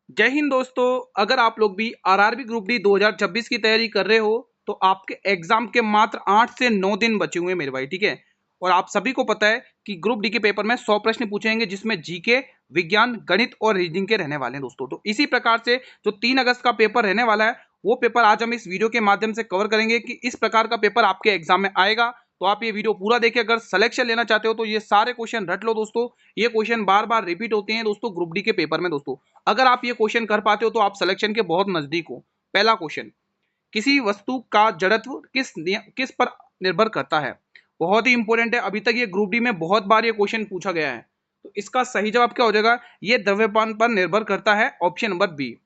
जय हिंद दोस्तों। अगर आप लोग भी आरआरबी ग्रुप डी 2026 की तैयारी कर रहे हो तो आपके एग्जाम के मात्र 8 से 9 दिन बचे हुए हैं मेरे भाई, ठीक है। और आप सभी को पता है कि ग्रुप डी के पेपर में 100 प्रश्न पूछेंगे जिसमें जीके, विज्ञान, गणित और रीजनिंग के रहने वाले हैं दोस्तों। तो इसी प्रकार से जो 3 अगस्त का पेपर रहने वाला है वो पेपर आज हम इस वीडियो के माध्यम से कवर करेंगे कि इस प्रकार का पेपर आपके एग्जाम में आएगा। तो आप ये वीडियो पूरा देखिए। अगर सिलेक्शन लेना चाहते हो तो ये सारे क्वेश्चन रट लो दोस्तों। ये क्वेश्चन बार बार रिपीट होते हैं दोस्तों ग्रुप डी के पेपर में दोस्तों। अगर आप ये क्वेश्चन कर पाते हो तो आप सिलेक्शन के बहुत नजदीक हो। पहला क्वेश्चन, किसी वस्तु का जड़त्व किस पर निर्भर करता है। बहुत ही इंपॉर्टेंट है, अभी तक ये ग्रुप डी में बहुत बार ये क्वेश्चन पूछा गया है। तो इसका सही जवाब क्या हो जाएगा, ये द्रव्यमान पर निर्भर करता है, ऑप्शन नंबर बी।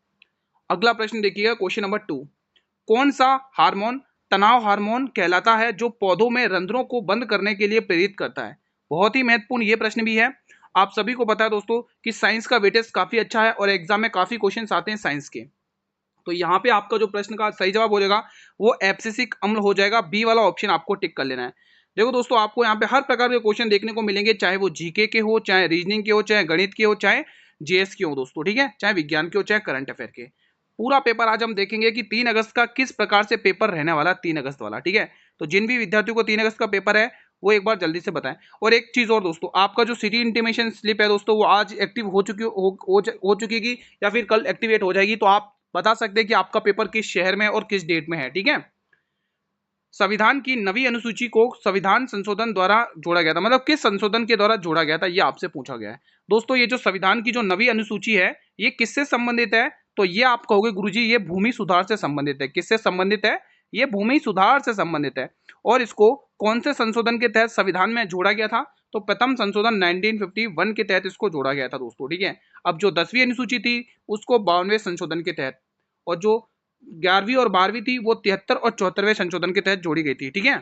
अगला प्रश्न देखिएगा, क्वेश्चन नंबर 2। कौन सा हार्मोन तनाव हार्मोन कहलाता है जो पौधों में रंध्रों को बंद करने के लिए प्रेरित करता है। बहुत ही महत्वपूर्ण ये प्रश्न भी है। आप सभी को पता है दोस्तों कि साइंस का वेटेज काफी अच्छा है और एग्जाम में काफी क्वेश्चंस आते हैं साइंस के। तो यहाँ पे आपका जो प्रश्न का सही जवाब हो जाएगा वो एब्सिसिक अम्ल हो जाएगा। बी वाला ऑप्शन आपको टिक कर लेना है। देखो दोस्तों, आपको यहाँ पे हर प्रकार के क्वेश्चन देखने को मिलेंगे, चाहे वो जीके के हो, चाहे रीजनिंग के हो, चाहे गणित के हो, चाहे जीएस के हो दोस्तों, ठीक है, चाहे विज्ञान के हो, चाहे करंट अफेयर के। पूरा पेपर आज हम देखेंगे कि 3 अगस्त का किस प्रकार से पेपर रहने वाला, 3 अगस्त वाला, ठीक है। तो जिन भी विद्यार्थियों को 3 अगस्त का पेपर है वो एक बार जल्दी से बताएं। और एक चीज और दोस्तों, आपका जो सिटी इंटीमेशन स्लिप है दोस्तों वो आज एक्टिव हो चुकी या फिर कल एक्टिवेट हो जाएगी। तो आप बता सकते हैं कि आपका पेपर किस शहर में और किस डेट में है, ठीक है। संविधान की नवी अनुसूची को संविधान संशोधन द्वारा जोड़ा गया था, मतलब किस संशोधन के द्वारा जोड़ा गया था, ये आपसे पूछा गया है दोस्तों। ये जो संविधान की जो नवी अनुसूची है ये किससे संबंधित है, तो ये आप कहोगे गुरुजी ये भूमि सुधार से संबंधित है। किससे संबंधित है, ये भूमि सुधार से संबंधित है। और इसको कौन से संशोधन के तहत संविधान में जोड़ा गया था, तो प्रथम संशोधन 1951 के तहत इसको जोड़ा गया था दोस्तों, ठीक है। अब जो 10वीं अनुसूची थी उसको 52वें संशोधन के तहत, और जो 11वीं और 12वीं थी वो 73 और 74वें संशोधन के तहत जोड़ी गई थी, ठीक है।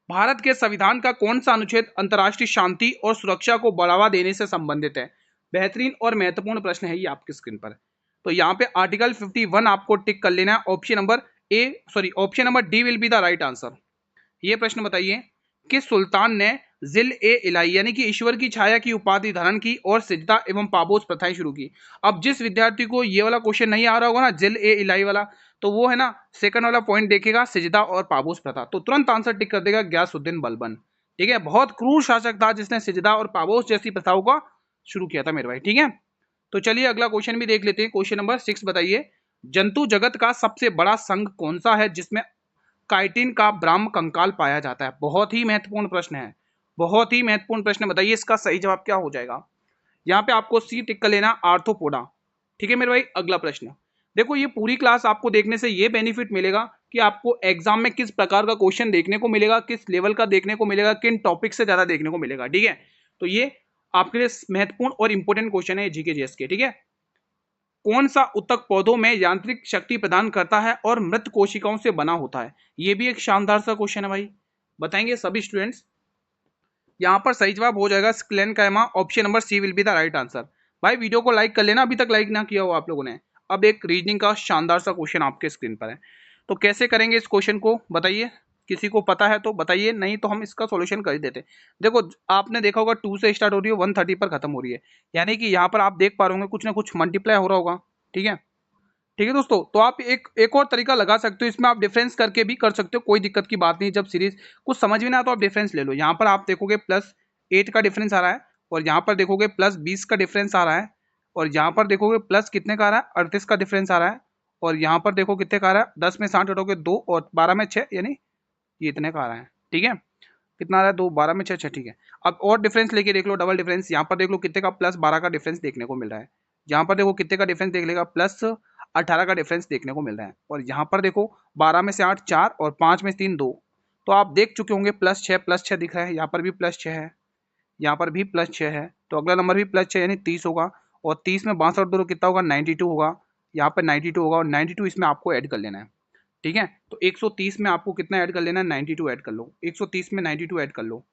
भारत के संविधान का कौन सा अनुच्छेद अंतर्राष्ट्रीय शांति और सुरक्षा को बढ़ावा देने से संबंधित है। बेहतरीन और महत्वपूर्ण प्रश्न है ये आपकी स्क्रीन पर। तो यहाँ पे आर्टिकल 51 आपको टिक कर लेना है। Option number D will be the right answer. ये प्रश्न बताइए, किस सुल्तान ने जिल ए इलाही यानी कि ईश्वर की छाया की उपाधि धारण की और सिजदा एवं पाबोस प्रथाएं शुरू की। अब जिस विद्यार्थी को ये वाला क्वेश्चन नहीं आ रहा होगा ना, जिल ए इलाही वाला, तो वो है ना सेकंड वाला पॉइंट देखेगा, सिजदा और पाबोस प्रथा, तो तुरंत आंसर टिक कर देगा गयासुद्दीन बलबन, ठीक है। बहुत क्रूर शासक था जिसने सिजदा और पाबोस जैसी प्रथाओं का शुरू किया था मेरे भाई, ठीक है। तो चलिए अगला क्वेश्चन भी देख लेते हैं। क्वेश्चन नंबर 6 बताइए, जंतु जगत का सबसे बड़ा संघ कौन सा है जिसमें काइटिन का ब्राह्म कंकाल पाया जाता है। बहुत ही महत्वपूर्ण प्रश्न है, बहुत ही महत्वपूर्ण प्रश्न। बताइए इसका सही जवाब क्या हो जाएगा। यहाँ पे आपको सी टिक कर लेना, आर्थ्रोपोडा, ठीक है मेरे भाई। अगला प्रश्न देखो, ये पूरी क्लास आपको देखने से ये बेनिफिट मिलेगा कि आपको एग्जाम में किस प्रकार का क्वेश्चन देखने को मिलेगा, किस लेवल का देखने को मिलेगा, किन टॉपिक से ज्यादा देखने को मिलेगा, ठीक है। तो ये आपके लिए महत्वपूर्ण और इंपॉर्टेंट क्वेश्चन है जीके जीएस के, ठीक है। कौन सा ऊतक पौधों में यांत्रिक शक्ति प्रदान करता है और मृत कोशिकाओं से बना होता है। यह भी एक शानदार सा क्वेश्चन है भाई, बताएंगे सभी स्टूडेंट्स। यहां पर सही जवाब हो जाएगा sclerenchyma, option number C will be the right answer. भाई वीडियो को लाइक कर लेना, अभी तक लाइक ना किया हो आप लोगों ने। अब एक रीजनिंग का शानदार सा क्वेश्चन आपके स्क्रीन पर है, तो कैसे करेंगे इस क्वेश्चन को बताइए। किसी को पता है तो बताइए, नहीं तो हम इसका सॉल्यूशन कर ही देते। देखो आपने देखा होगा 2 से स्टार्ट हो रही है, 130 पर खत्म हो रही है, यानी कि यहाँ पर आप देख पा रहे होंगे कुछ ना कुछ मल्टीप्लाई हो रहा होगा, ठीक है। ठीक है दोस्तों, तो आप एक और तरीका लगा सकते हो, इसमें आप डिफरेंस करके भी कर सकते हो, कोई दिक्कत की बात नहीं। जब सीरीज कुछ समझ में ना तो आप डिफरेंस ले लो। यहाँ पर आप देखोगे +8 का डिफरेंस आ रहा है, और यहाँ पर देखोगे +20 का डिफरेंस आ रहा है, और यहाँ पर देखोगे प्लस कितने का आ रहा है, 38 का डिफरेंस आ रहा है, और यहाँ पर देखो कितने का आ रहा है, 10 में 60 हटोगे 2 और 12 में 6, यानी ये इतने का आ रहा है, ठीक है। कितना आ रहा है, 2 12 में 6 6, ठीक है। अब और डिफरेंस लेके देख लो, डबल डिफरेंस। यहाँ पर देख लो कितने का, +12 का डिफरेंस देखने को मिल रहा है। यहाँ पर देखो कितने का डिफरेंस देख लेगा, +18 का डिफरेंस देखने को मिल रहा है। और यहाँ पर देखो 12 में से 8 4 और 5 में से 3 2, तो आप देख चुके होंगे +6 दिख रहा है। यहाँ पर भी +6 है, यहाँ पर भी +6 है, तो अगला नंबर भी +6 यानी 30 होगा। और 30 में 62 दूर कितना होगा, 92 होगा। यहाँ पर 92 होगा, और 92 इसमें आपको ऐड कर लेना है, ठीक है। तो 130 में आपको कितना ऐड कर लेना है, 92 ऐड कर लो। 130 में 92 ऐड कर लो,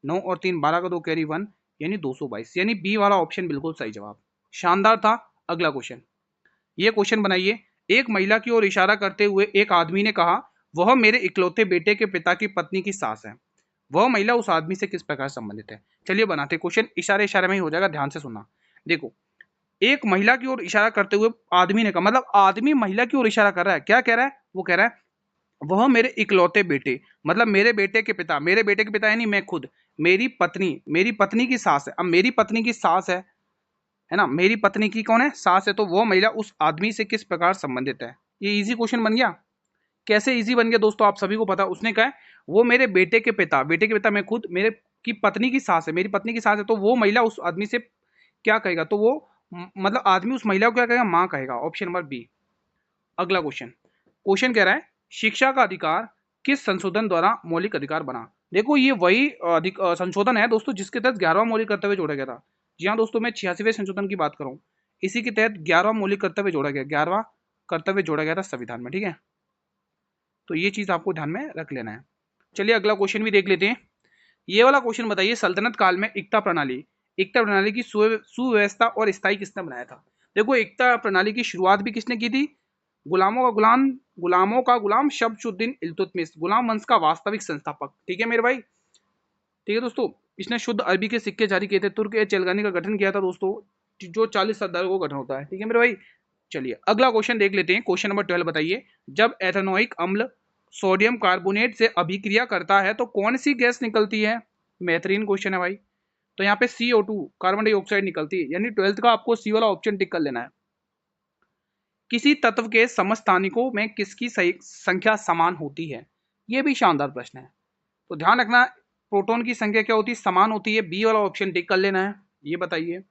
9 और 3 12 का 2 कैरी 1, यानी 222, यानी बी वाला ऑप्शन बिल्कुल सही जवाब। शानदार था। अगला क्वेश्चन, ये क्वेश्चन बनाइए। एक महिला की ओर इशारा करते हुए एक आदमी ने कहा, वह मेरे इकलौते बेटे के पिता की पत्नी की सास है। वह महिला उस आदमी से किस प्रकार संबंधित है। चलिए बनाते क्वेश्चन, इशारे इशारे में ही हो जाएगा, ध्यान से सुनना। देखो एक महिला की ओर इशारा करते हुए आदमी ने कहा, मतलब आदमी महिला की ओर इशारा कर रहा है, क्या कह रहा है, वो कह रहा है वह मेरे इकलौते बेटे, मतलब मेरे बेटे के पिता, मेरे बेटे के पिता यानी मैं खुद, मेरी पत्नी की सास है। अब मेरी पत्नी की सास है ना, मेरी पत्नी की कौन है, सास है, तो वो महिला उस आदमी से किस प्रकार संबंधित है। ये इजी क्वेश्चन बन गया। कैसे इजी बन गया दोस्तों, आप सभी को पता, उसने कहा है वो मेरे बेटे के पिता मैं खुद, मेरे की पत्नी की सास है, मेरी पत्नी की सास है, तो वो महिला उस आदमी से क्या कहेगा, तो वो मतलब आदमी उस महिला को क्या कहेगा, माँ कहेगा, ऑप्शन नंबर बी। अगला क्वेश्चन, क्वेश्चन कह रहा है शिक्षा का अधिकार किस संशोधन द्वारा मौलिक अधिकार बना। देखो ये वही संशोधन है दोस्तों जिसके तहत 11वां मौलिक कर्तव्य जोड़ा गया था। जी हाँ दोस्तों, मैं 86वें संशोधन की बात कर रहा हूँ। इसी के तहत 11वां मौलिक कर्तव्य जोड़ा गया, 11वां कर्तव्य जोड़ा गया था संविधान में, ठीक है। तो ये चीज आपको ध्यान में रख लेना है। चलिए अगला क्वेश्चन भी देख लेते हैं। ये वाला क्वेश्चन बताइए, सल्तनत काल में एकता प्रणाली की सुव्यवस्था और स्थायी किसने बनाया था। देखो एकता प्रणाली की शुरुआत भी किसने की थी, गुलामों का गुलाम शमसुद्दीन इल्तुतमिश, गुलाम वंश का वास्तविक संस्थापक, ठीक है मेरे भाई। ठीक है दोस्तों, इसने शुद्ध अरबी के सिक्के जारी किए थे, तुर्क ए चेलगानी का गठन किया था दोस्तों, जो 40 सरदारों को गठन होता है, ठीक है मेरे भाई। चलिए अगला क्वेश्चन देख लेते हैं, क्वेश्चन नंबर 12 बताइए, जब एथेनोइक अम्ल सोडियम कार्बोनेट से अभिक्रिया करता है तो कौन सी गैस निकलती है। बेहतरीन क्वेश्चन है भाई। तो यहाँ पे CO2 कार्बन डाइऑक्साइड निकलती है, यानी 12th का आपको सी वाला ऑप्शन टिक कर लेना है। किसी तत्व के समस्थानिकों में किसकी संख्या समान होती है, यह भी शानदार प्रश्न है। तो ध्यान रखना, प्रोटॉन की संख्या क्या होती है, समान होती है, बी वाला ऑप्शन टिक कर लेना है। ये बताइए,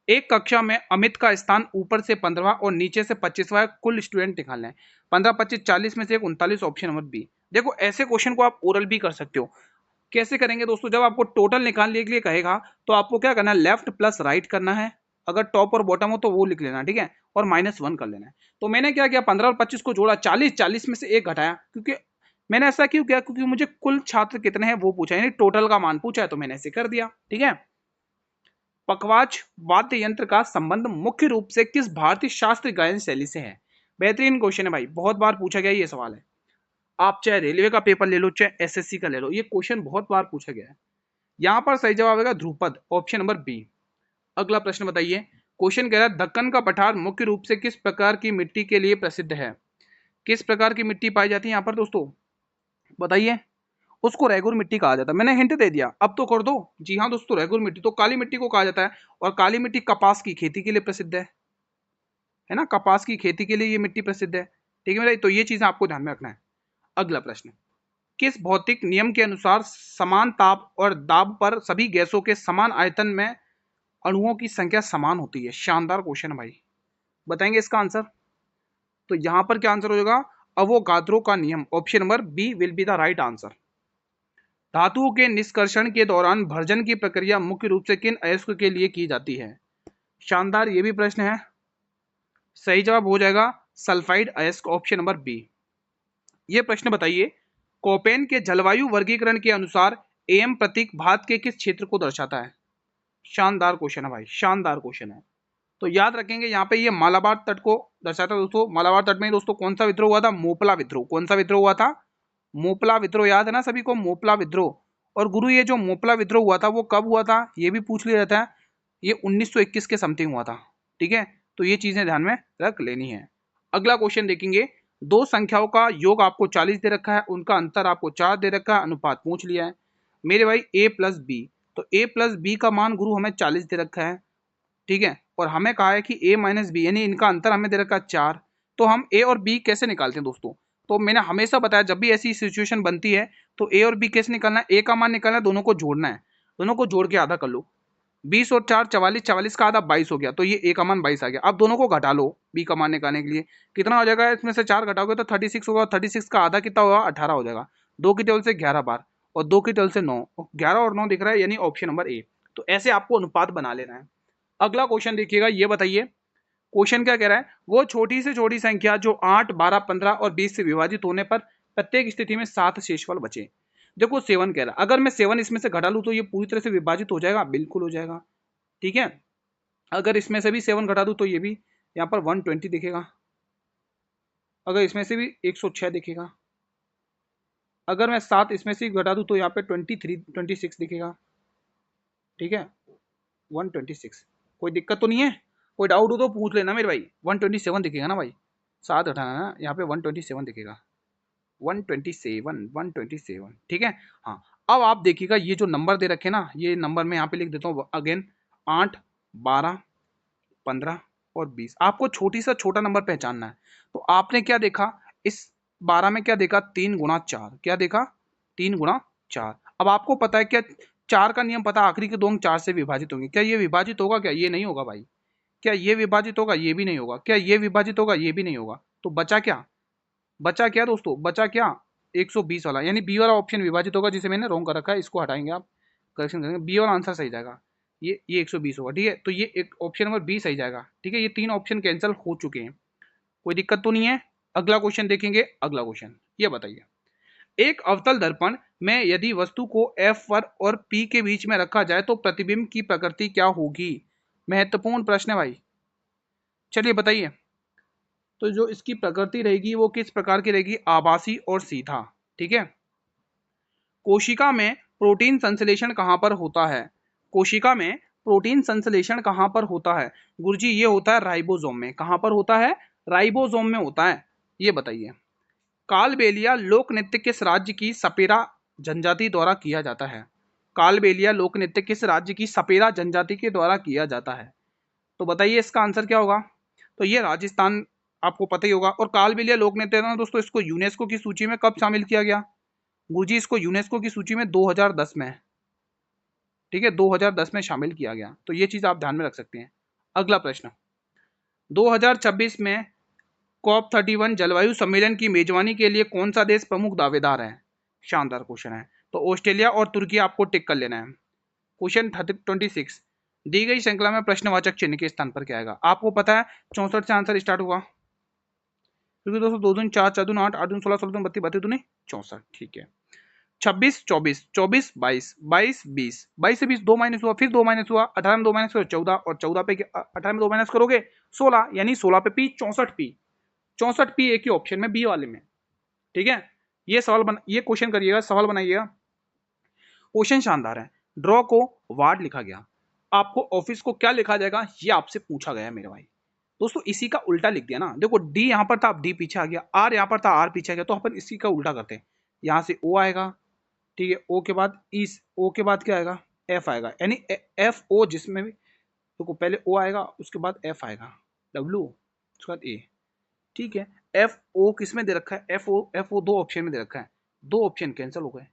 एक कक्षा में अमित का स्थान ऊपर से 15वां और नीचे से 25वां है, कुल स्टूडेंट निकालना है, 15 25 40 में से एक 39, ऑप्शन नंबर बी। देखो ऐसे क्वेश्चन को आप ओरल भी कर सकते हो। कैसे करेंगे दोस्तों, जब आपको टोटल निकालने के लिए कहेगा तो आपको क्या करना है, लेफ्ट प्लस राइट करना है, अगर टॉप और बॉटम हो तो वो लिख लेना, ठीक है, और -1 कर लेना है। तो मैंने क्या किया, 15 और 25 को जोड़ा, 40 में से एक घटाया, क्योंकि मैंने ऐसा क्यों किया, क्योंकि मुझे कुल छात्र कितने हैं वो पूछा, यानी टोटल का मान पूछा है, तो मैंने ऐसे कर दिया, ठीक है। पखवाज वाद्य यंत्र का संबंध मुख्य रूप से किस भारतीय शास्त्रीय गायन शैली से है। बेहतरीन क्वेश्चन है भाई, बहुत बार पूछा गया ये सवाल है। आप चाहे रेलवे का पेपर ले लो, चाहे SSC का ले लो, ये क्वेश्चन बहुत बार पूछा गया है। यहाँ पर सही जवाब आएगा ध्रुपद, ऑप्शन नंबर बी। अगला प्रश्न बताइए, क्वेश्चन कह रहा है दक्कन का पठार मुख्य रूप से किस प्रकार की मिट्टी के लिए प्रसिद्ध है। किस प्रकार की मिट्टी पाई जाती है यहाँ पर दोस्तों, बताइए। उसको रेगुर मिट्टी कहा जाता है, मैंने हिंट दे दिया, अब तो कर दो। जी हाँ दोस्तों, रेगुर मिट्टी तो काली मिट्टी को कहा जाता है, और काली मिट्टी कपास की खेती के लिए प्रसिद्ध है ना, कपास की खेती के लिए ये मिट्टी प्रसिद्ध है, ठीक है मेरा, तो ये चीज आपको ध्यान में रखना है। अगला प्रश्न, किस भौतिक नियम के अनुसार समान ताप और दाब पर सभी गैसों के समान आयतन में अणुओं की संख्या समान होती है। शानदार क्वेश्चन है भाई, बताएंगे इसका आंसर। तो यहां पर क्या आंसर हो जाएगा, अवोगाद्रो का नियम, option number B will be the right answer. धातुओं के निष्कर्षण के दौरान भर्जन की प्रक्रिया मुख्य रूप से किन अयस्क के लिए की जाती है। शानदार, ये भी प्रश्न है। सही जवाब हो जाएगा सल्फाइड अयस्क, ऑप्शन नंबर बी। ये प्रश्न बताइए, कोपेन के जलवायु वर्गीकरण के अनुसार AM प्रतीक भारत के किस क्षेत्र को दर्शाता है। शानदार क्वेश्चन है भाई, शानदार क्वेश्चन है। तो याद रखेंगे यहाँ पे ये मालाबार तट को दर्शाता है दोस्तों। मालाबार तट में दोस्तों कौन सा विद्रोह हुआ था, मोपला विद्रोह। कौन सा विद्रोह हुआ था, मोपला विद्रोह, याद है ना सभी को, मोपला विद्रोह। और गुरु ये जो मोपला विद्रोह हुआ था वो कब हुआ था, ये भी पूछ लिया जाता है। ये 1921 के समथिंग हुआ था, ठीक है। तो ये चीजें ध्यान में रख लेनी है। अगला क्वेश्चन देखेंगे, दो संख्याओं का योग आपको 40 दे रखा है, उनका अंतर आपको 4 दे रखा है, अनुपात पूछ लिया है मेरे भाई A+B। तो A+B का मान गुरु हमें 40 दे रखा है, ठीक है, और हमें कहा है कि A-B यानी इनका अंतर हमें दे रखा है 4। तो हम A और B कैसे निकालते हैं दोस्तों, तो मैंने हमेशा बताया जब भी ऐसी सिचुएशन बनती है तो A और B कैसे निकालना है, A का मान निकालना है, दोनों को जोड़ना है, दोनों को जोड़ के आधा कर लो। 20 और 4 44, 44 का आधा 22 हो गया, तो ये A का मान 22 आ गया। अब दोनों को घटा लो B का मान निकालने के लिए, कितना हो जाएगा, इसमें से 4 घटाओगे तो 36 होगा, 36 का आधा कितना होगा, 18 हो जाएगा। 2 की टेबल से 11 बार और 2 की टेबल से 9, 11 और 9 दिख रहा है, यानी ऑप्शन नंबर A। तो ऐसे आपको अनुपात बना लेना है। अगला क्वेश्चन देखिएगा, ये बताइए क्वेश्चन क्या कह रहा है, वो छोटी से छोटी संख्या जो 8 12 15 और 20 से विभाजित होने पर प्रत्येक स्थिति में 7 शेषफल बचे। देखो 7 कह रहा है, अगर मैं 7 इसमें से घटा लूं तो ये पूरी तरह से विभाजित हो जाएगा, बिल्कुल हो जाएगा, ठीक है। अगर इसमें से भी 7 घटा दूं तो ये भी यहाँ पर 120 दिखेगा, अगर इसमें से भी 106 दिखेगा, अगर मैं 7 इसमें से घटा दूं तो यहाँ पे 26 दिखेगा, ठीक है, 126। कोई दिक्कत तो नहीं है। कोई डाउट हो तो पूछ लेना मेरे भाई। 127 दिखेगा ना भाई, 7 हटाना ना, यहाँ पे 127 दिखेगा, 127 ठीक है। हाँ, अब आप देखिएगा ये जो नंबर दे रखे ना, ये नंबर मैं यहाँ पे लिख देता हूँ अगेन, 8, 12, 15 और 20। आपको छोटी सा छोटा नंबर पहचानना है। तो आपने क्या देखा इस 12 में, क्या देखा 3 गुणा 4, क्या देखा 3 गुणा 4। अब आपको पता है क्या 4 का नियम पता, आखिरी के दो अंक 4 से विभाजित होंगे। क्या ये विभाजित होगा? क्या ये नहीं होगा भाई। क्या ये विभाजित होगा? ये भी नहीं होगा। क्या ये विभाजित होगा? ये भी नहीं होगा। तो बचा क्या? बचा क्या दोस्तों? बचा क्या 120 वाला, यानी बी वाला ऑप्शन विभाजित होगा, जिसे मैंने रॉन्ग कर रखा है, इसको हटाएंगे, आप करेक्शन करेंगे, बी वाला आंसर सही जाएगा। ये 120 होगा, ठीक है। तो ये एक ऑप्शन नंबर बी सही जाएगा, ठीक है। ये 3 ऑप्शन कैंसिल हो चुके हैं, कोई दिक्कत तो नहीं है। अगला क्वेश्चन देखेंगे। अगला क्वेश्चन ये बताइए, एक अवतल दर्पण में यदि वस्तु को एफ पर और पी के बीच में रखा जाए तो प्रतिबिंब की प्रकृति क्या होगी? महत्वपूर्ण प्रश्न है भाई, चलिए बताइए। तो जो इसकी प्रकृति रहेगी वो किस प्रकार की रहेगी? आभासी और सीधा, ठीक है। कोशिका में प्रोटीन संश्लेषण कहाँ पर होता है? कोशिका में प्रोटीन संश्लेषण कहाँ पर होता है? गुरुजी ये होता है राइबोसोम में। कहाँ पर होता है? राइबोसोम में होता है। ये बताइए, कालबेलिया लोक नृत्य किस राज्य की सपेरा जनजाति द्वारा किया जाता है? कालबेलिया लोक नृत्य किस राज्य की सपेरा जनजाति के द्वारा किया जाता है? तो बताइए इसका आंसर क्या होगा? तो ये राजस्थान, आपको पता ही होगा। और कालबेलिया लोक नृत्य ना दोस्तों, इसको यूनेस्को की सूची में कब शामिल किया गया? गुरुजी इसको यूनेस्को की सूची में 2010 में, ठीक है, 2010 में शामिल किया गया। तो ये चीज आप ध्यान में रख सकते हैं। अगला प्रश्न, 2026 में COP31 जलवायु सम्मेलन की मेजबानी के लिए कौन सा देश प्रमुख दावेदार है? शानदार क्वेश्चन है। तो ऑस्ट्रेलिया और तुर्की आपको टिक कर लेना है। क्वेश्चन 26, दी गई श्रृंखला में प्रश्नवाचक चिन्ह के स्थान पर क्या आएगा? आपको पता है 64 से आंसर स्टार्ट हुआ, क्योंकि दोस्तों 2 दूनी 4, 4 दूनी 8, 8 दूनी 16, 16 दूनी 32, 32 दूनी 64, ठीक है। 26, 24, 24, 22, 22, 20, 22 से 20 2 माइनस हुआ, फिर 2 माइनस हुआ, 18 में 2 माइनस करो 14, और 14 पे 18 में 2 माइनस करोगे 16, यानी 16 पे पी 64 पी, 64 पी एक ही ऑप्शन में बी वाले में, ठीक है। ये सवाल ये क्वेश्चन करिएगा, सवाल बनाइएगा। क्वेश्चन शानदार है। ड्रॉ को वार्ड लिखा गया, आपको ऑफिस को क्या लिखा जाएगा ये आपसे पूछा गया मेरे भाई। दोस्तों इसी का उल्टा लिख दिया ना, देखो डी यहाँ पर था, अब डी पीछे आ गया, आर यहाँ पर था, आर पीछे आ गया, तो अपन इसी का उल्टा करते हैं। यहाँ से ओ आएगा, ठीक है, ओ के बाद इस, ओ के बाद क्या आएगा? एफ आएगा, यानी एफ ओ, जिसमें भी देखो पहले ओ आएगा, उसके बाद एफ आएगा, डब्ल्यू, उसके बाद ए, ठीक है। एफ ओ किस में दे रखा है? एफ ओ दो ऑप्शन में दे रखा है, दो ऑप्शन कैंसिल हो गए।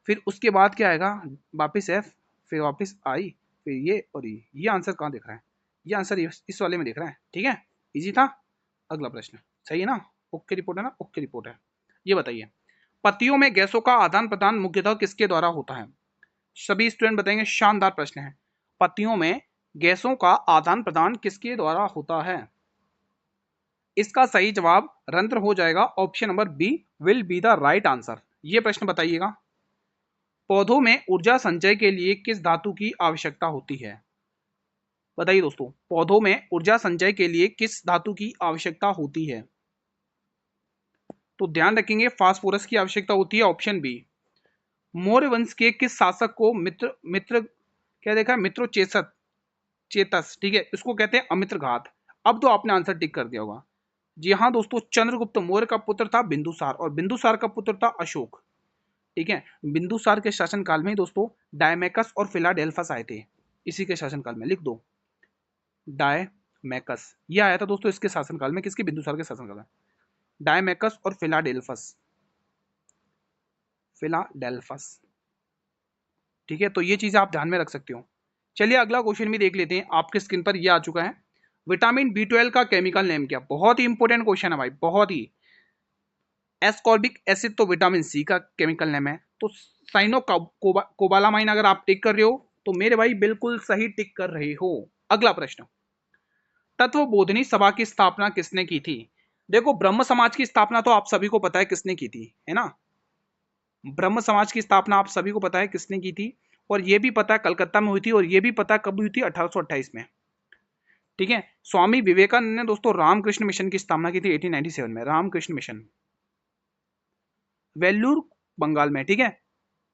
फिर उसके बाद क्या आएगा? वापिस एफ, फिर वापिस आई, फिर ये और ये आंसर कहाँ दिख रहा है? ये आंसर इस वाले में दिख रहा है, ठीक है, इजी था। अगला प्रश्न सही है ना? ओके रिपोर्ट है ना? ओके रिपोर्ट है। ये बताइए, पत्तियों में गैसों का आदान प्रदान मुख्यतः किसके द्वारा होता है? सभी स्टूडेंट बताएंगे, शानदार प्रश्न है। पत्तियों में गैसों का आदान प्रदान किसके द्वारा होता है? इसका सही जवाब रंध्र हो जाएगा, option number B will be the right answer. ये प्रश्न बताइएगा, पौधों में ऊर्जा संचय के लिए किस धातु की आवश्यकता होती है? बताइए दोस्तों, पौधों में ऊर्जा संचय के लिए किस धातु की आवश्यकता होती है? तो ध्यान रखेंगे, फास्फोरस की आवश्यकता होती है, ऑप्शन बी। मौर्य वंश के किस शासक को मित्र मित्र क्या देखा है? मित्रोचेसत चेतस, ठीक है, इसको कहते हैं अमित्रघात। अब तो आपने आंसर टिक कर दिया होगा। जी हाँ दोस्तों, चंद्रगुप्त मौर्य का पुत्र था बिंदुसार, और बिंदुसार का पुत्र था अशोक, ठीक है। बिंदुसार के शासनकाल में दोस्तों डायमेकस और फिलाडेल्फस आए थे, इसी के शासनकाल में, लिख दो डायमेकस, ये आया था दोस्तों इसके शासनकाल में, किसके? बिंदुसार के शासनकाल में, डायमेकस और फिलाडेल्फस, फिलाडेल्फस, ठीक है। तो ये चीजें आप ध्यान में रख सकते हो। चलिए अगला क्वेश्चन भी देख लेते हैं, आपके स्क्रीन पर ये आ चुका है। विटामिन बी12 का केमिकल नेम क्या? बहुत ही इंपॉर्टेंट क्वेश्चन है भाई, बहुत ही। एस्कॉर्बिक एसिड तो विटामिन सी का केमिकल नेम है, तो साइनो कोबालामाइन अगर आप टिक कर रहे हो तो मेरे भाई बिल्कुल सही टिक कर रहे हो। अगला प्रश्न, तत्वबोधिनी सभा की स्थापना किसने की थी? देखो ब्रह्म समाज की स्थापना तो आप सभी को पता है किसने की थी, है ना? ब्रह्म समाज की स्थापना आप सभी को पता है किसने की थी, और यह भी पता है कलकत्ता में हुई थी, और यह भी पता है कब हुई थी? 1828 में, ठीक है। स्वामी विवेकानंद ने दोस्तों रामकृष्ण मिशन की स्थापना की थी 1897 में, रामकृष्ण मिशन, वेल्लूर बंगाल में, ठीक है।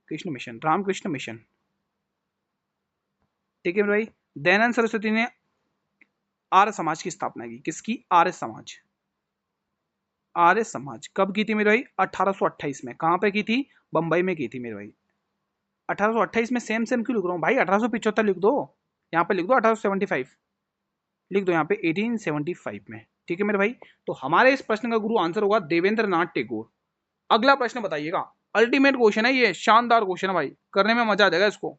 कृष्ण मिशन, रामकृष्ण मिशन, ठीक है भाई। दयानंद सरस्वती ने आर्य समाज की स्थापना की। किसकी? आर्य समाज। आर्य समाज कब की थी मेरे भाई? 1828 में। कहां पे की थी? बंबई में की थी मेरे भाई। 1828 में सेम सेम क्यों लिख रहा हूँ भाई? 1875 लिख दो, यहाँ पे लिख दो 1875, लिख दो यहाँ पे 1875 में। ठीक है मेरे भाई। तो हमारे इस प्रश्न का गुरु आंसर होगा देवेंद्र नाथ टैगोर। अगला प्रश्न बताइएगा, अल्टीमेट क्वेश्चन है ये, शानदार क्वेश्चन है भाई, करने में मजा आ जाएगा। इसको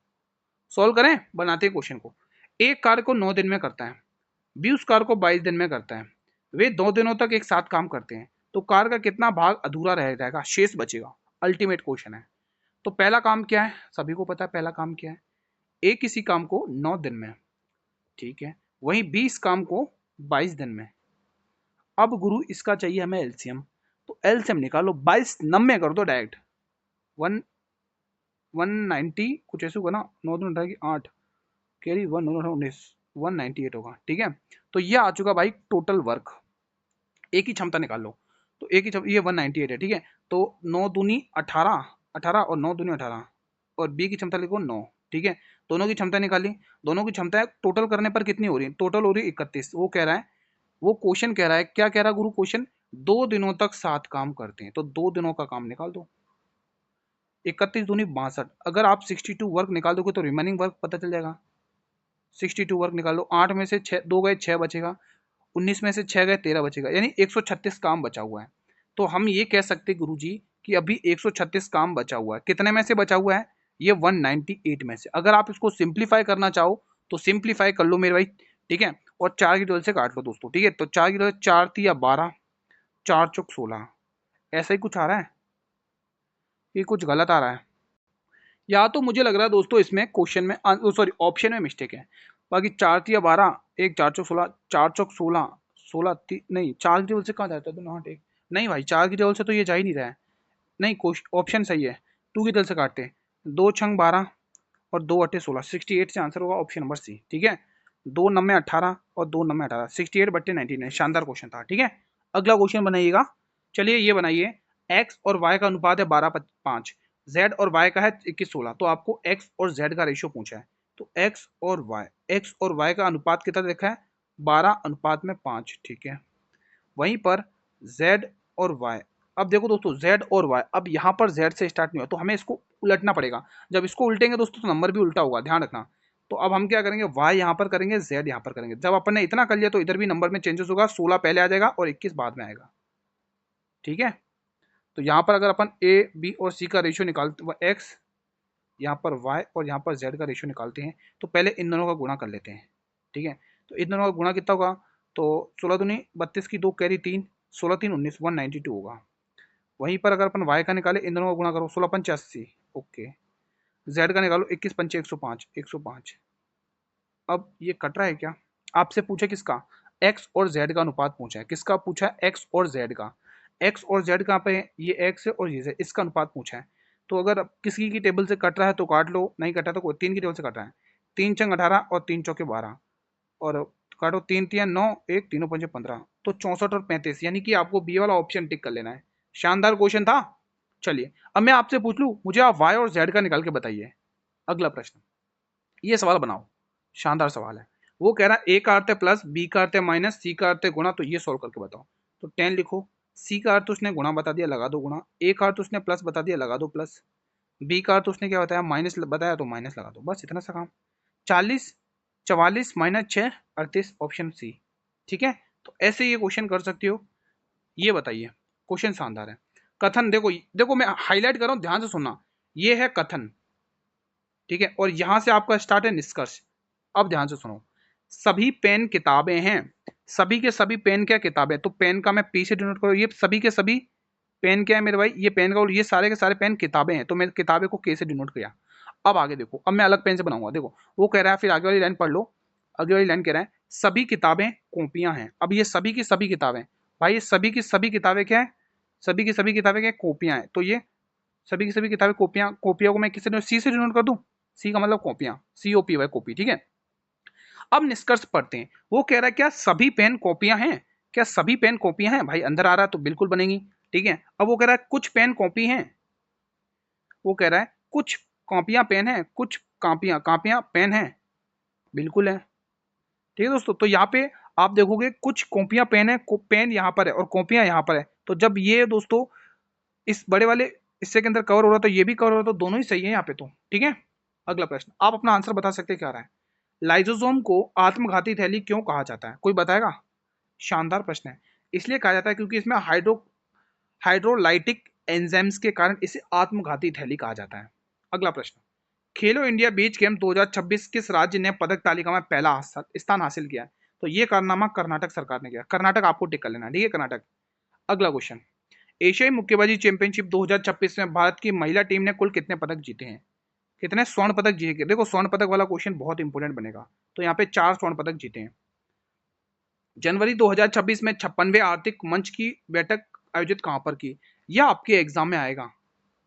सॉल्व करें, बनाते हैं क्वेश्चन को। एक कार्य को 9 दिन में करता है, बी उस कार्य को 22 दिन में करता है, वे 2 दिनों तक एक साथ काम करते हैं, तो कार्य का कितना भाग अधूरा रह जाएगा, शेष बचेगा? अल्टीमेट क्वेश्चन है। तो पहला काम क्या है? सभी को पता है पहला काम क्या है। ए किसी काम को 9 दिन में, ठीक है, वहीं 20 काम को 22 दिन में। अब गुरु इसका चाहिए हमें एलसीएम, तो एलसीएम निकालो, 22 90 कर दो डायरेक्ट, 190 कुछ ऐसे होगा ना, 9 दूनी 8 कैरी 1 19 198 होगा। ठीक है, तो ये आ चुका भाई टोटल वर्क। एक ही क्षमता निकाल लो, तो एक ही ये 198 है। ठीक है, तो 9 दूनी 18 18 और 9 दूनी 18 और बी की क्षमता लिखो 9। ठीक है, दोनों की क्षमता निकाली, दोनों की क्षमता टोटल करने पर कितनी हो रही है? टोटल हो रही है 31। वो कह रहा है, वो क्वेश्चन कह रहा है, क्या कह रहा है गुरु क्वेश्चन? 2 दिनों तक 7 काम करते हैं, तो 2 दिनों का काम निकाल दो। 31 दूनी 62। अगर आप 62 वर्क निकाल दोगे तो रिमेनिंग वर्क पता चल जाएगा। 62 वर्क निकाल लो, 8 में से 6 2 गए 6 बचेगा, 19 में से 6 गए 13 बचेगा, यानी 136 काम बचा हुआ है। तो हम ये कह सकते हैं गुरुजी कि अभी 136 काम बचा हुआ है। कितने में से बचा हुआ है? ये 198 में से। अगर आप इसको सिंप्लीफाई करना चाहो तो सिंप्लीफाई कर लो मेरे भाई। ठीक है, और 4 की 12 से काट लो दोस्तों। ठीक है, तो 4 की 12 4 थी या 12, 4 चौक 16, ऐसा ही कुछ आ रहा है, ये कुछ गलत आ रहा है, या तो मुझे लग रहा है दोस्तों इसमें क्वेश्चन में सॉरी ऑप्शन में मिस्टेक है। बाकी 4 थी या 12, एक 4 चौक 16, 4 चौक 16, 16 नहीं, 4 की टेबल से कहाँ जाता है? दोनों हाथ एक, नहीं भाई 4 की टेबल से तो ये जा ही नहीं रहा है। नहीं, ऑप्शन सही है, 2 की टेबल से काटते हैं, 2 छंग 12 और 2 अट्ठे 16, 68 से आंसर होगा ऑप्शन नंबर सी। ठीक है, 2 नम्बे 18 और 2 नम्बे 18, 68 बट्टे 99। शानदार क्वेश्चन था। ठीक है, अगला क्वेश्चन बनाइएगा। चलिए ये बनाइए, एक्स और वाई का अनुपात है 12:5, जेड और वाई का है 21:16, तो आपको एक्स और जेड का रेशियो पूछा है। तो एक्स और वाई का अनुपात कितना देखा है? 12:5। ठीक है, वहीं पर जेड और वाई, अब देखो दोस्तों जेड और वाई, अब यहाँ पर जेड से स्टार्ट नहीं हुआ तो हमें इसको उलटना पड़ेगा। जब इसको उल्टेंगे दोस्तों तो नंबर भी उल्टा होगा, ध्यान रखना। तो अब हम क्या करेंगे, वाई यहाँ पर करेंगे, जेड यहाँ पर करेंगे। जब अपन ने इतना कर लिया तो इधर भी नंबर में चेंजेस होगा, 16 पहले आ जाएगा और 21 बाद में आएगा। ठीक है, तो यहाँ पर अगर अपन ए बी और सी का रेशियो निकालते, एक्स यहाँ पर वाई और यहाँ पर जेड का रेशियो निकालते हैं, तो पहले इन दोनों का गुणा कर लेते हैं। ठीक है, तो इन दोनों का गुणा कितना होगा? तो 16 दूनी 32 की 2 कैरी 3, 16 3 19, 192 होगा। वहीं पर अगर अपन वाई का निकाले, इन दोनों का गुणा करो, 16 पंच 80, ओके। जेड का निकालो, 21 पंचे 105, 105। अब ये कट रहा है क्या? आपसे पूछा किसका? एक्स और जेड का अनुपात पूछा है। किसका पूछा है? एक्स और जेड का। एक्स और जेड कहाँ पे है? ये एक्स है और ये जेड, इसका अनुपात पूछा है। तो अगर किसी की टेबल से कट रहा है तो काट लो, नहीं कटा तो कोई, 3 की टेबल से कट रहा है, 3 छंग 18 और 3 चौके 12 और काटो, 3 3 9, 1 तीनों पंचे 15, तो 64 और 35, यानी कि आपको बी वाला ऑप्शन टिक कर लेना है। शानदार क्वेश्चन था। चलिए अब मैं आपसे पूछ लूं, मुझे आप वाई और जेड का निकाल के बताइए। अगला प्रश्न, ये सवाल बनाओ, शानदार सवाल है। वो कह रहा है ए का अर्थ है प्लस, बी का अर्थ है माइनस, सी का अर्थ है गुणा, तो ये सॉल्व करके बताओ। तो 10 लिखो, सी का अर्थ उसने गुणा बता दिया, लगा दो गुणा, ए का अर्थ उसने प्लस बता दिया, लगा दो प्लस, बी का अर्थ उसने क्या बताया? माइनस बताया, तो माइनस लगा दो, बस इतना सा काम। 40 44 माइनस 6 38, ऑप्शन सी। ठीक है, तो ऐसे ये क्वेश्चन कर सकती हो। ये बताइए, क्वेश्चन शानदार है। कथन देखो, देखो मैं हाईलाइट कर रहा हूं, ध्यान से सुनना। ये है कथन, ठीक है, और यहां से आपका स्टार्ट है निष्कर्ष। अब ध्यान से सुनो, सभी पेन किताबें हैं, सभी के सभी पेन क्या किताबें, तो पेन का मैं पी से डिनोट करूँ, ये सभी के सभी पेन क्या है मेरे भाई? ये पेन का, और ये सारे के सारे पेन किताबें हैं, तो मैं किताबें को के से डिनोट किया। अब आगे देखो, अब मैं अलग पेन से बनाऊंगा। देखो वो कह रहा है, फिर आगे वाली लाइन पढ़ लो। आगे वाली लाइन कह रहा है सभी किताबें कॉपियां हैं। अब ये सभी की सभी किताबें, भाई ये सभी की सभी किताबें क्या है? सभी की सभी किताबें क्या? कॉपियां हैं। तो ये सभी की सभी किताबें कॉपियां, कॉपियों को मैं किससे सी से डिनोट कर दूं? सी का मतलब कॉपियां, COP वाई कॉपी। ठीक है, अब निष्कर्ष पढ़ते हैं। वो कह रहा है क्या सभी पेन कॉपियां हैं? क्या सभी पेन कॉपियां हैं? भाई अंदर आ रहा है तो बिल्कुल बनेगी। ठीक है, अब वो कह रहा है कुछ पेन कॉपी हैं, वो कह रहा है कुछ कॉपियां पेन है, कुछ कॉपियां कॉपियां पेन है, बिल्कुल है। ठीक है दोस्तों, तो यहाँ पे आप देखोगे कुछ कॉपियां पेन है, पेन यहाँ पर है और कॉपियां यहाँ पर है, तो जब ये दोस्तों इस बड़े वाले हिस्से के अंदर कवर हो रहा है तो ये भी कवर हो रहा है, तो दोनों ही सही है यहाँ पे तो, ठीक है। अगला प्रश्न, आप अपना आंसर बता सकते हैं क्या आ रहा है। लाइजोसोम को आत्मघाती थैली क्यों कहा जाता है, कोई बताएगा। शानदार प्रश्न है। इसलिए कहा जाता है क्योंकि इसमें हाइड्रोलाइटिक एंजाइम्स के कारण इसे आत्मघाती थैली कहा जाता है। अगला प्रश्न, खेलो इंडिया बीच गेम 2026 किस राज्य ने पदक तालिका में पहला स्थान हासिल किया है, तो ये कारनामा कर्नाटक सरकार ने किया। कर्नाटक आपको टिक कर लेना, ठीक है, कर्नाटक। अगला क्वेश्चन, एशियाई मुक्केबाजी चैंपियनशिप 2026 में भारत की महिला टीम ने कुल कितने पदक जीते हैं, कितने स्वर्ण पदक जीते। देखो स्वर्ण पदक वाला क्वेश्चन बहुत इंपॉर्टेंट बनेगा, तो यहाँ पे 4 स्वर्ण पदक जीते हैं। जनवरी 2026 में 56वें आर्थिक मंच की बैठक आयोजित कहां पर की, यह आपके एग्जाम में आएगा,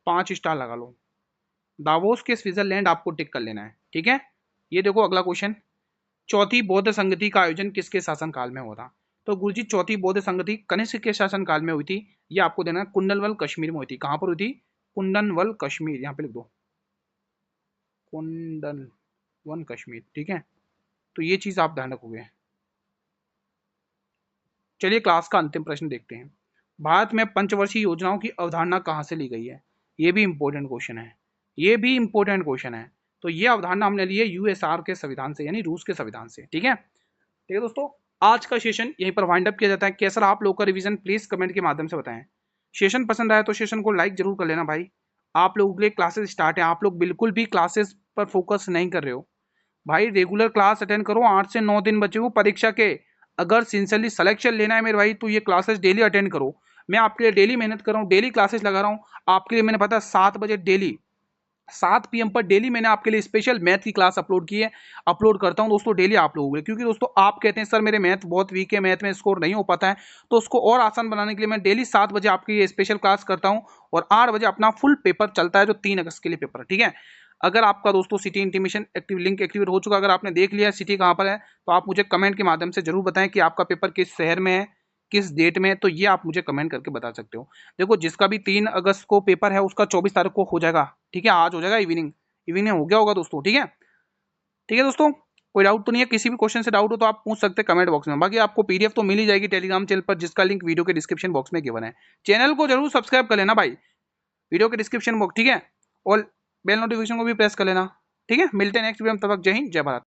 5 स्टार लगा लो। दावोस के स्विट्जरलैंड आपको टिक कर लेना है, ठीक है। ये देखो अगला क्वेश्चन, चौथी बौद्ध संगति का आयोजन किसके शासनकाल में हुआ था, तो गुरुजी चौथी बौद्ध संगति कनिष्क के शासनकाल में हुई थी। ये आपको देना है, कुंडनवल कश्मीर में हुई थी। कहां पर हुई थी, कुंडनवल कश्मीर, यहाँ पे लिख दो कुंडनवन कश्मीर, ठीक है। तो ये चीज आप ध्यान रखोगे। चलिए क्लास का अंतिम प्रश्न देखते हैं। भारत में पंचवर्षीय योजनाओं की अवधारणा कहाँ से ली गई है, ये भी इंपॉर्टेंट क्वेश्चन है, ये भी इंपॉर्टेंट क्वेश्चन है। तो ये अवधारणा हमने ली है यूएसआर के संविधान से, यानी रूस के संविधान से, ठीक है। ठीक है दोस्तों, आज का सेशन यहीं पर वाइंड अप किया जाता है। कैसा रहा आप लोग का रिवीजन, प्लीज कमेंट के माध्यम से बताएं। सेशन पसंद आया तो सेशन को लाइक जरूर कर लेना भाई। आप लोगों के लिए क्लासेस स्टार्ट है, आप लोग बिल्कुल भी क्लासेस पर फोकस नहीं कर रहे हो भाई। रेगुलर क्लास अटेंड करो, 8 से 9 दिन बचे हो परीक्षा के। अगर सिंसियरली सिलेक्शन लेना है मेरे भाई तो ये क्लासेस डेली अटेंड करो। मैं आपके लिए डेली मेहनत कर रहा हूँ, डेली क्लासेस लगा रहा हूँ आपके लिए। मैंने पता 7 बजे डेली 7 PM पर डेली मैंने आपके लिए स्पेशल मैथ की क्लास अपलोड की है, अपलोड करता हूं दोस्तों डेली आप लोगों के लिए। क्योंकि दोस्तों आप कहते हैं सर मेरे मैथ बहुत वीक है, मैथ में स्कोर नहीं हो पाता है, तो उसको और आसान बनाने के लिए मैं डेली 7 बजे आपकी ये स्पेशल क्लास करता हूं और 8 बजे अपना फुल पेपर चलता है, जो 3 अगस्त के लिए पेपर है, ठीक है। अगर आपका दोस्तों city intimation active link activate हो चुका, अगर आपने देख लिया सिटी कहाँ पर है, तो आप मुझे कमेंट के माध्यम से जरूर बताएं कि आपका पेपर किस शहर में है, किस डेट में है, तो ये आप मुझे कमेंट करके बता सकते हो। देखो जिसका भी 3 अगस्त को पेपर है उसका 24 तारीख को हो जाएगा, ठीक है, आज हो जाएगा, इवनिंग हो गया होगा दोस्तों, ठीक है। ठीक है दोस्तों, कोई डाउट तो नहीं है, किसी भी क्वेश्चन से डाउट हो तो आप पूछ सकते हैं कमेंट बॉक्स में। बाकी आपको पीडीएफ तो मिल ही जाएगी टेलीग्राम चैनल पर, जिसका लिंक वीडियो के डिस्क्रिप्शन बॉक्स में गिवन है। चैनल को जरूर सब्सक्राइब कर लेना भाई, वीडियो के डिस्क्रिप्शन बॉक्स, ठीक है, और बेल नोटिफिकेशन को भी प्रेस कर लेना, ठीक है। मिलते हैं नेक्स्ट वीडियो में, तब तक जय हिंद जय भारत।